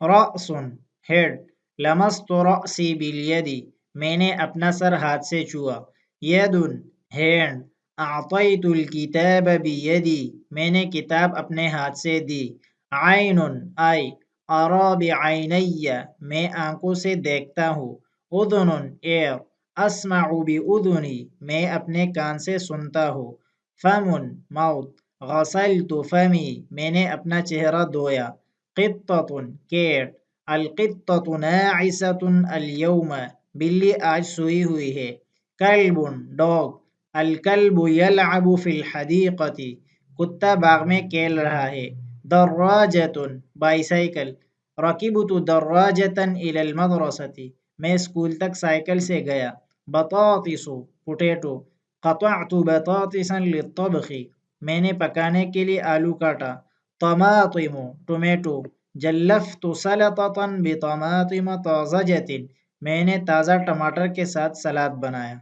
رأس head, لمست رأسی بالیدی میں نے اپنا سر ہاتھ سے چھوا، ید ہینڈ، اعطیت الکتاب بیدی میں نے کتاب اپنے ہاتھ سے دی، عین آئی، ارا بعینی میں آنکھوں سے دیکھتا ہوں، اذن ایئر، اسمع باذنی میں اپنے کان سے سنتا ہوں، فم ماؤتھ، غسلت فمی میں نے اپنا چہرہ دھویا، قطۃ کیٹ، القطۃ ناعسۃ اليوم بلی آج سوئی ہوئی ہے، کلب ڈاگ، الکلب یلعب فی الحدیقۃ کتا باغ میں کھیل رہا ہے، دراجۃ بائیسائیکل، رکبت دراجۃ الی المدرسۃ میں اسکول تک سائیکل سے گیا، بطاطس پوٹیٹو، قطعت بطاطسا للطبخ میں نے پکانے کے لیے آلو کاٹا، طماطم ٹمیٹو، جلفت سلطۃ بطماطم طازجۃ میں نے تازہ ٹماٹر کے ساتھ سلاد بنایا۔